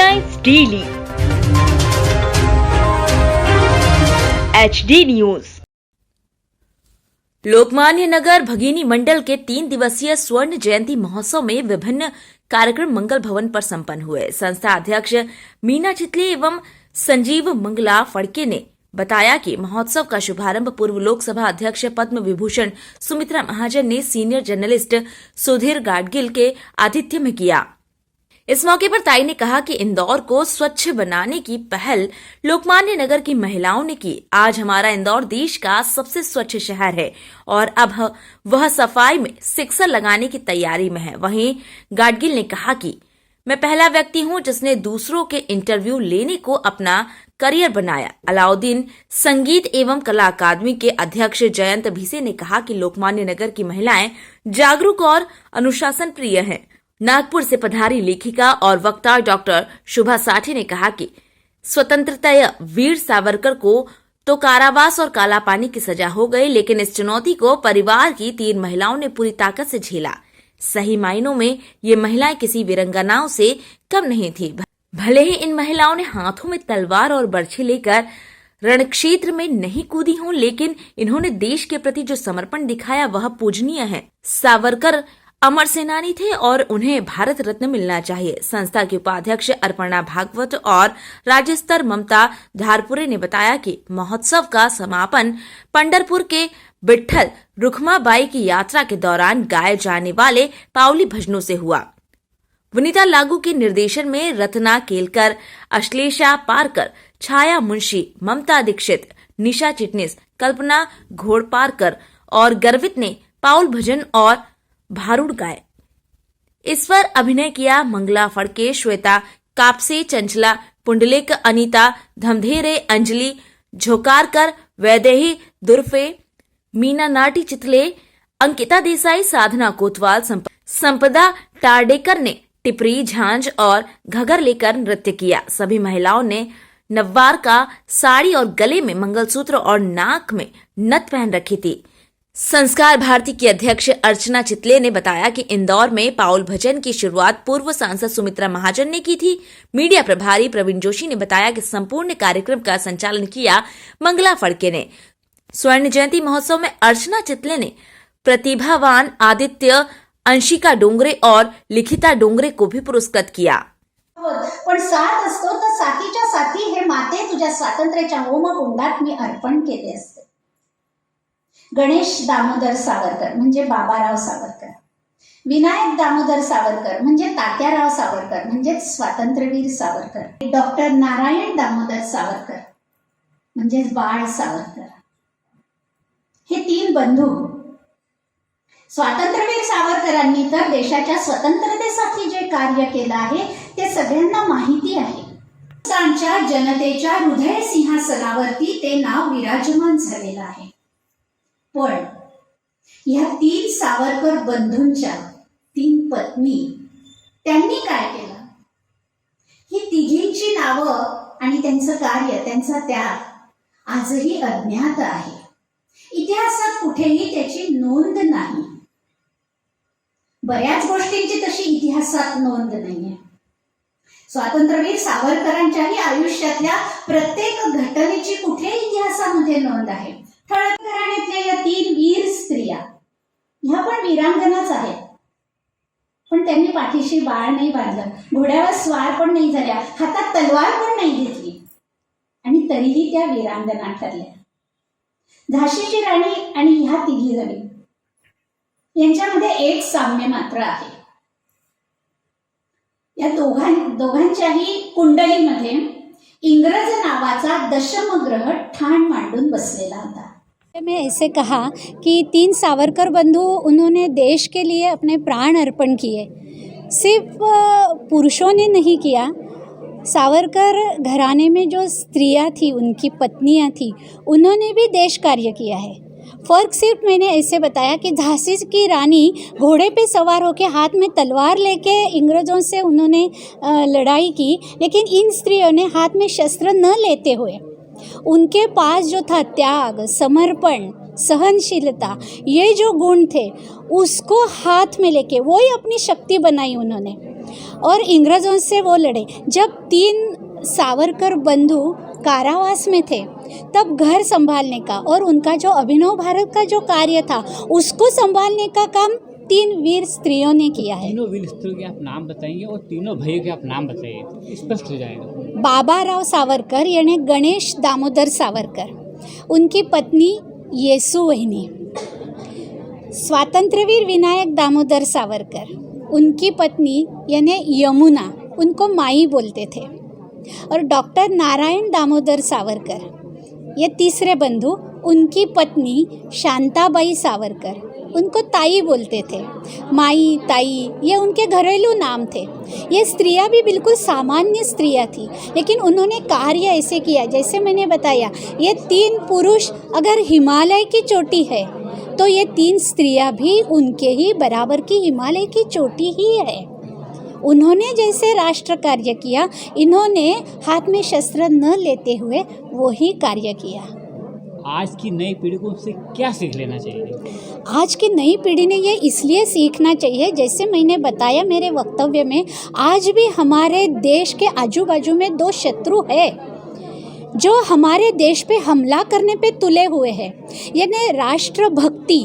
Headlines daily HD news. Lokmanya Nagar Bhagini Mandal के 3 दिवसीय स्वर्ण जयंती महोत्सव में विभिन्न कार्यक्रम मंगल भवन पर संपन्न हुए। संस्था अध्यक्ष मीना चितले एवं संजीव मंगला फड़के ने बताया कि महोत्सव का शुभारंभ पूर्व लोकसभा अध्यक्ष पद्म विभूषण सुमित्रा महाजन ने सीनियर जर्नलिस्ट सुधीर गाडगिल के आतिथ्य में किया। इस मौके पर ताई ने कहा कि इंदौर को स्वच्छ बनाने की पहल लोकमान्य नगर की महिलाओं ने की। आज हमारा इंदौर देश का सबसे स्वच्छ शहर है और अब वह सफाई में सिक्सर लगाने की तैयारी में है। वहीं गाडगिल ने कहा कि मैं पहला व्यक्ति हूं जिसने दूसरों के इंटरव्यू लेने को अपना करियर बनाया। अलाउद्दीन संगीत एवं कला अकादमी के अध्यक्ष जयंत भिसे ने कहा कि लोकमान्य नगर की महिलाएं जागरूक और अनुशासन प्रिय हैं। नागपुर से पधारी लेखिका और वक्ता डॉक्टर शुभा साठे ने कहा कि स्वतंत्रता वीर सावरकर को तो कारावास और काला पानी की सजा हो गई, लेकिन इस चुनौती को परिवार की 3 महिलाओं ने पूरी ताकत से झेला। सही मायनों में ये महिलाएं किसी वीरंगनाओं से कम नहीं थी। भले ही इन महिलाओं ने हाथों में तलवार और बर्छी लेकर रणक्षेत्र में नहीं कूदी हों, लेकिन इन्होंने देश के प्रति जो समर्पण दिखाया वह पूजनीय है। सावरकर अमर सेनानी थे और उन्हें भारत रत्न मिलना चाहिए। संस्था के उपाध्यक्ष अर्पणा भागवत और राज्य स्तर ममता धारपुरे ने बताया कि महोत्सव का समापन पंढरपुर के विठ्ठल रुखमाबाई की यात्रा के दौरान गाए जाने वाले पावली भजनों से हुआ। वनिता लागू के निर्देशन में रत्ना केलकर, अश्लेषा पारकर, छाया मुंशी, ममता दीक्षित, निशा चिटनिस, कल्पना घोड़पारकर और गर्वित ने पाउल भजन और भारूड गाए। इस पर अभिनय किया मंगला फड़के, श्वेता कापसे, चंचला पुंडलिक, अनीता धमधेरे, अंजलि झोकारकर, वैदेही दुर्फे, मीना नाटी चितले, अंकिता देसाई, साधना कोतवाल, संपदा टारडेकर ने टिपरी, झांझ और घगर लेकर नृत्य किया। सभी महिलाओं ने नव्वार का साड़ी और गले में मंगलसूत्र और नाक में नथ पहन रखी थी। संस्कार भारती की अध्यक्ष अर्चना चितले ने बताया कि इंदौर में पाउल भजन की शुरुआत पूर्व सांसद सुमित्रा महाजन ने की थी। मीडिया प्रभारी प्रवीण जोशी ने बताया कि संपूर्ण कार्यक्रम का संचालन किया मंगला फड़के ने। स्वर्ण जयंती महोत्सव में अर्चना चितले ने प्रतिभावान आदित्य, अंशिका डोंगरे और लिखिता डोंगरे को भी पुरस्कृत किया। पण साथ असतो तर साथीच्या साथी हे माते तुझ्या स्वातंत्र्याच्या होमकुंडात मी अर्पण केले असते। गणेश दामोदर सावरकर म्हणजे बाबाराव सावरकर, विनायक दामोदर सावरकर म्हणजे तात्याराव सावरकर म्हणजे स्वातंत्र्यवीर सावरकर, डॉक्टर नारायण दामोदर सावरकर म्हणजे बाळ सावरकर, हे 3 बंधू। स्वातंत्र्यवीर सावरकरांनी तर देशाच्या स्वतंत्रतेसाठी जे कार्य केलं आहे ते सगळ्यांना माहिती आहे। हिंदुस्थानच्या जनतेच्या हृदय सिंहासनावरती ते नाव विराजमान झालेलं आहे। पण या 3 सावरकर बंधूंच्या 3 पत्नी त्यांनी काय केलं, ही तिघींची नावं आणि त्यांचं कार्य, त्यांचा त्याग आजही अज्ञात आहे। इतिहासात कुठेही त्याची नोंद नाही। बऱ्याच गोष्टींची तशी इतिहासात नोंद नाहीये। स्वातंत्र्यवीर सावरकरांच्याही आयुष्यातल्या प्रत्येक घटनेची कुठे इतिहासामध्ये नोंद आहे। ठळक घराण्यातल्या या 3 वीर स्त्रिया ह्या पण वीरांगनाच आहेत, पण त्यांनी पाठीशी बाळ नाही बांधलं, घोड्यावर स्वार पण नाही झाल्या, हातात तलवार पण नाही घेतली आणि तरीही त्या वीरांगना ठरल्या। झाशीची राणी आणि ह्या 3 जणी यांच्यामध्ये एक साम्य मात्र आहे। या दोघांच्याही कुंडलीमध्ये इंग्रज नावाचा दशमग्रह ठाण मांडून बसलेला होता। में ऐसे कहा कि 3 सावरकर बंधु उन्होंने देश के लिए अपने प्राण अर्पण किए। सिर्फ पुरुषों ने नहीं किया, सावरकर घराने में जो स्त्रियां थी, उनकी पत्नियां थी, उन्होंने भी देश कार्य किया है। फ़र्क सिर्फ मैंने ऐसे बताया कि झांसी की रानी घोड़े पे सवार होकर हाथ में तलवार लेके इंग्रज़ों से उन्होंने लड़ाई की, लेकिन इन स्त्रियों ने हाथ में शस्त्र न लेते हुए उनके पास जो था त्याग, समर्पण, सहनशीलता, ये जो गुण थे उसको हाथ में लेके वही अपनी शक्ति बनाई उन्होंने। और इंग्रज़ों से वो लड़े। जब 3 सावरकर बंधु कारावास में थे तब घर संभालने का और उनका जो अभिनव भारत का जो कार्य था उसको संभालने का काम 3 वीर स्त्रियों ने किया है। तीनों वीर स्त्रियों के आप नाम बताएंगे और तीनों भाइयों के आप नाम बताइए तो स्पष्ट हो जाएगा। बाबाराव सावरकर यानी गणेश दामोदर सावरकर, उनकी पत्नी येसु वहिनी। स्वातंत्र्यवीर विनायक दामोदर सावरकर, उनकी पत्नी यानी यमुना, उनको माई बोलते थे। और डॉक्टर नारायण दामोदर सावरकर, ये तीसरे बंधु, उनकी पत्नी शांताबाई सावरकर, उनको ताई बोलते थे। माई, ताई, ये उनके घरेलू नाम थे। ये स्त्रियां भी बिल्कुल सामान्य स्त्रियां थी, लेकिन उन्होंने कार्य ऐसे किया जैसे मैंने बताया। ये 3 पुरुष अगर हिमालय की चोटी है तो ये 3 स्त्रियां भी उनके ही बराबर की हिमालय की चोटी ही है। उन्होंने जैसे राष्ट्र कार्य किया, इन्होंने हाथ में शस्त्र न लेते हुए वही कार्य किया। आज की नई पीढ़ी को उससे क्या सीख लेना चाहिए? आज की नई पीढ़ी ने ये इसलिए सीखना चाहिए, जैसे मैंने बताया मेरे वक्तव्य में, आज भी हमारे देश के आजू बाजू में 2 शत्रु है जो हमारे देश पे हमला करने पे तुले हुए हैं। यानी राष्ट्रभक्ति,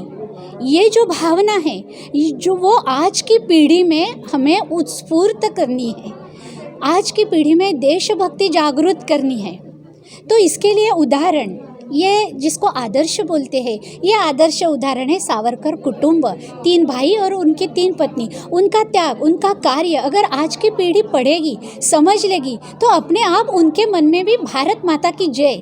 ये जो भावना है, जो वो आज की पीढ़ी में हमें उत्स्फूर्त करनी है, आज की पीढ़ी में देशभक्ति जागृत करनी है। तो इसके लिए उदाहरण, ये जिसको आदर्श बोलते हैं, ये आदर्श उदाहरण है सावरकर कुटुंब, 3 भाई और उनकी 3 पत्नी। उनका त्याग, उनका कार्य अगर आज की पीढ़ी पढ़ेगी, समझ लेगी, तो अपने आप उनके मन में भी भारत माता की जय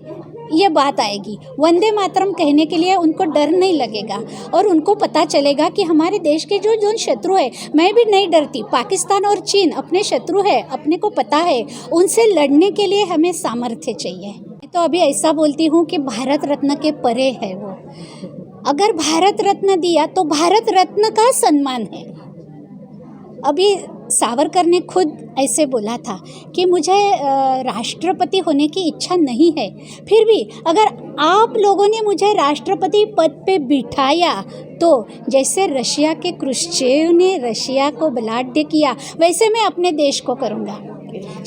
ये बात आएगी। वंदे मातरम कहने के लिए उनको डर नहीं लगेगा और उनको पता चलेगा कि हमारे देश के जो शत्रु है, मैं भी नहीं डरती। पाकिस्तान और चीन अपने शत्रु है, अपने को पता है, उनसे लड़ने के लिए हमें सामर्थ्य चाहिए। तो अभी ऐसा बोलती हूँ कि भारत रत्न के परे है वो। अगर भारत रत्न दिया तो भारत रत्न का सम्मान है। अभी सावरकर ने खुद ऐसे बोला था कि मुझे राष्ट्रपति होने की इच्छा नहीं है, फिर भी अगर आप लोगों ने मुझे राष्ट्रपति पद पे बिठाया तो जैसे रशिया के क्रुश्चेव ने रशिया को बलाढ्य किया, वैसे मैं अपने देश को करूँगा।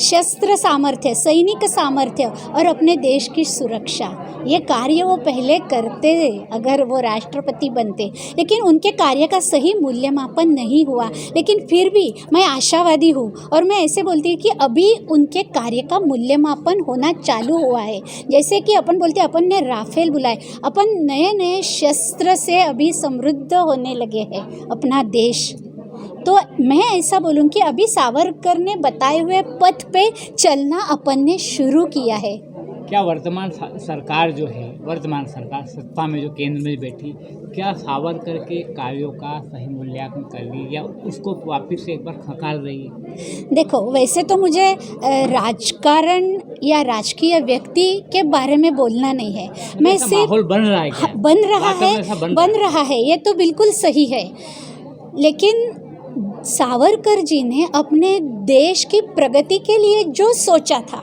शस्त्र सामर्थ्य, सैनिक सामर्थ्य और अपने देश की सुरक्षा, ये कार्य वो पहले करते अगर वो राष्ट्रपति बनते, लेकिन उनके कार्य का सही मूल्यमापन नहीं हुआ। लेकिन फिर भी मैं आशावादी हूँ और मैं ऐसे बोलती हूँ कि अभी उनके कार्य का मूल्यमापन होना चालू हुआ है। जैसे कि अपन बोलते हैं, अपन ने राफेल बुलाए, अपन नए नए शस्त्र से अभी समृद्ध होने लगे हैं अपना देश। तो मैं ऐसा बोलूँ कि अभी सावरकर ने बताए हुए पथ पे चलना अपन ने शुरू किया है। क्या वर्तमान सरकार जो है, वर्तमान सरकार सत्ता में जो केंद्र में बैठी, क्या सावरकर के कार्यों का सही मूल्यांकन कर रही या उसको वापस से एक बार खंगाल रही है? देखो, वैसे तो मुझे राजकारण या राजकीय व्यक्ति के बारे में बोलना नहीं है। मैं सिर्फ माहौल बन रहा है क्या? बन रहा है, ये तो बिल्कुल सही है। लेकिन सावरकर जी ने अपने देश की प्रगति के लिए जो सोचा था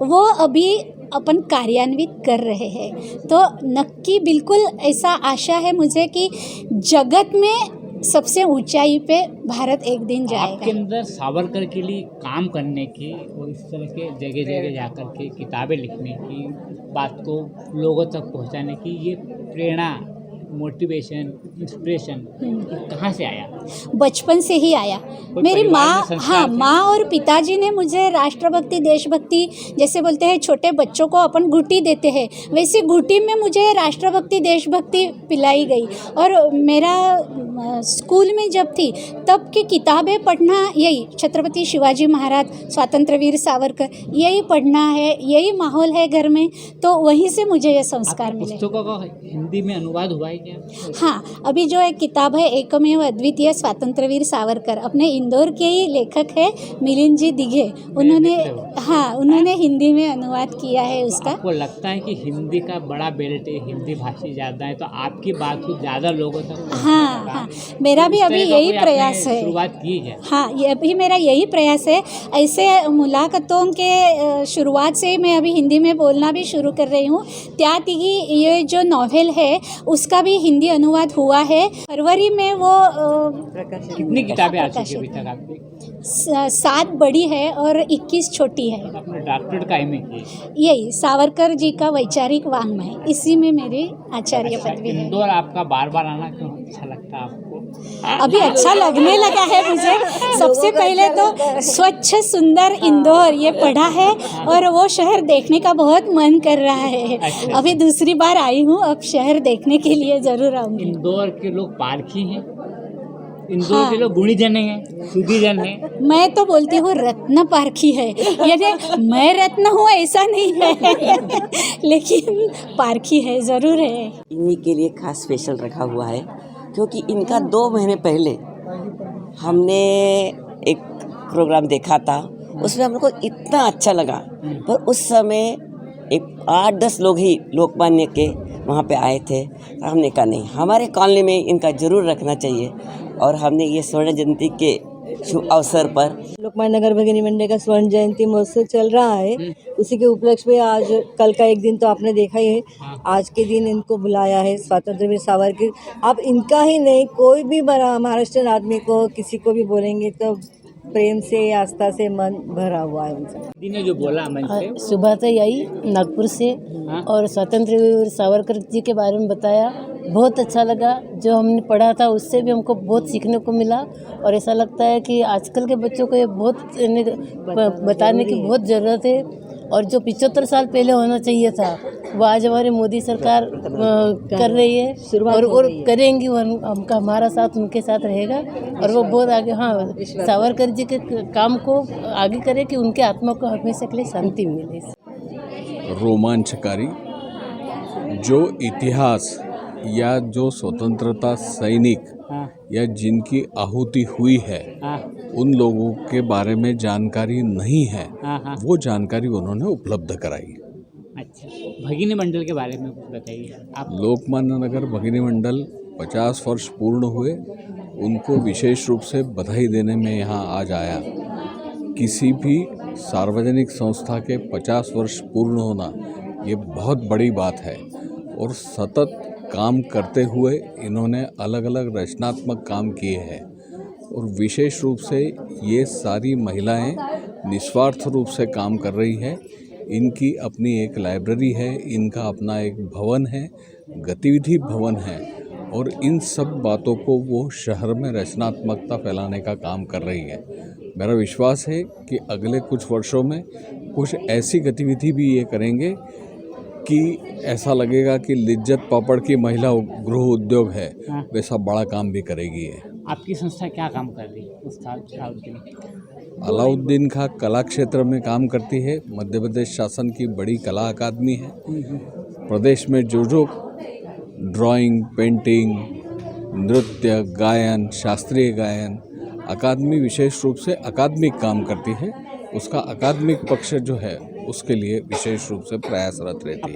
वो अभी अपन कार्यान्वित कर रहे हैं। तो नक्की बिल्कुल ऐसा आशा है मुझे कि जगत में सबसे ऊंचाई पे भारत एक दिन जाएगा। आपके अंदर सावरकर के लिए काम करने की और इस तरह के जगह जगह जाकर के किताबें लिखने की, बात को लोगों तक पहुंचाने की ये प्रेरणा, मोटिवेशन, इंस्पिरेशन कहाँ से आया? बचपन से ही आया। मेरी माँ और पिताजी ने मुझे राष्ट्रभक्ति, देशभक्ति, जैसे बोलते हैं छोटे बच्चों को अपन घुट्टी देते हैं, वैसे घुट्टी में मुझे राष्ट्रभक्ति, देशभक्ति पिलाई गई। और मेरा स्कूल में जब थी तब की किताबें पढ़ना यही छत्रपति शिवाजी महाराज, स्वातंत्र्यवीर सावरकर, यही पढ़ना है, यही माहौल है घर में, तो वहीं से मुझे ये संस्कार मिले। पुस्तकों का हिंदी में अनुवाद हुआ है क्या? हाँ, अभी जो एक किताब है एकमेव अद्वितीय स्वातंत्र्यवीर सावरकर, अपने इंदौर के ही लेखक है मिलिंद जी दिघे, उन्होंने हिंदी में अनुवाद किया है उसका। आपको लगता है कि हिंदी का बड़ा बेल्ट है, हिंदी भाषी ज़्यादा है, तो आपकी बात को ज़्यादा लोगों तक? हाँ, मेरा भी अभी यही प्रयास है। शुरुआत की है? हाँ, ये अभी मेरा यही प्रयास है। ऐसे मुलाकातों के शुरुआत से मैं अभी हिंदी में बोलना भी शुरू कर रही हूँ। त्याग ही ये जो नॉवेल है उसका भी हिंदी अनुवाद हुआ है। फरवरी में वो कितनी किताबें आ चुकी है अभी तक आपकी? 7 बड़ी है और 21 छोटी है। आपने डॉक्टरेट काहे में की? यही सावरकर जी का वैचारिक वाङ्मय, इसी में मेरी आचार्य पदवी है। इंदौर आपका बार बार आना क्यों अच्छा लगता है आपको? अभी अच्छा लगने लगा है मुझे। सबसे पहले तो स्वच्छ सुंदर इंदौर ये पढ़ा है और वो शहर देखने का बहुत मन कर रहा है। अभी दूसरी बार आई हूँ, अब शहर देखने के लिए ज़रूर आऊँगी। इंदौर के लोग पारखी हैं, इंदौर के लोग गुणीजन हैं, शुद्धिजन हैं। मैं तो बोलती हूँ रत्न पारखी है, यानी मैं रत्न हूँ ऐसा नहीं है लेकिन पारखी है, ज़रूर है। इन्हीं के लिए खास स्पेशल रखा हुआ है क्योंकि इनका 2 महीने पहले हमने एक प्रोग्राम देखा था, उसमें हम लोग को इतना अच्छा लगा। पर उस समय एक 8-10 लोग ही लोकमान्य के वहाँ पे आए थे। हमने कहा नहीं, हमारे कॉलोनी में इनका ज़रूर रखना चाहिए और हमने ये स्वर्ण जयंती के शुभ अवसर पर लोकमान्य नगर भगिनी मंडल का स्वर्ण जयंती महोत्सव चल रहा है, उसी के उपलक्ष्य में आज कल का एक दिन तो आपने देखा ही है, आज के दिन इनको बुलाया है स्वतंत्र वीर सावरकर। आप इनका ही नहीं, कोई भी महाराष्ट्र आदमी को किसी को भी बोलेंगे तो प्रेम से आस्था से मन भरा हुआ है उनसे। दीदी ने जो बोला मंच पे, सुबह से आई नागपुर से और स्वतंत्र वीर सावरकर जी के बारे में बताया, बहुत अच्छा लगा। जो हमने पढ़ा था उससे भी हमको बहुत सीखने को मिला और ऐसा लगता है कि आजकल के बच्चों को ये बहुत बताने की बहुत ज़रूरत है और जो 75 साल पहले होना चाहिए था वो आज हमारी मोदी सरकार कर रही है और करेंगी। हमारा साथ उनके साथ रहेगा और वो बहुत आगे सावरकर जी के काम को आगे करे कि उनके आत्मा को हमेशा के लिए शांति मिले। रोमांचकारी जो इतिहास या जो स्वतंत्रता सैनिक या जिनकी आहुति हुई है उन लोगों के बारे में जानकारी नहीं है, वो जानकारी उन्होंने उपलब्ध कराई। अच्छा, भगिनी मंडल के बारे में कुछ बताइए आप। लोकमान्य नगर भगिनी मंडल 50 वर्ष पूर्ण हुए, उनको विशेष रूप से बधाई देने में यहाँ आज आया। किसी भी सार्वजनिक संस्था के 50 वर्ष पूर्ण होना ये बहुत बड़ी बात है और सतत काम करते हुए इन्होंने अलग अलग रचनात्मक काम किए हैं और विशेष रूप से ये सारी महिलाएं निस्वार्थ रूप से काम कर रही है। इनकी अपनी एक लाइब्रेरी है, इनका अपना एक भवन है, गतिविधि भवन है और इन सब बातों को वो शहर में रचनात्मकता फैलाने का काम कर रही है। मेरा विश्वास है कि अगले कुछ वर्षों में कुछ ऐसी गतिविधि भी ये करेंगे कि ऐसा लगेगा कि लिज्जत पापड़ की महिला गृह उद्योग है, वैसा बड़ा काम भी करेगी ये। आपकी संस्था क्या काम कर रही है उस्ताद अलाउद्दीन खां कला क्षेत्र में काम करती है। मध्य प्रदेश शासन की बड़ी कला अकादमी है। प्रदेश में जो जो ड्राइंग, पेंटिंग, नृत्य, गायन, शास्त्रीय गायन अकादमी विशेष रूप से अकादमिक काम करती है, उसका अकादमिक पक्ष जो है उसके लिए विशेष रूप से प्रयासरत रहती है।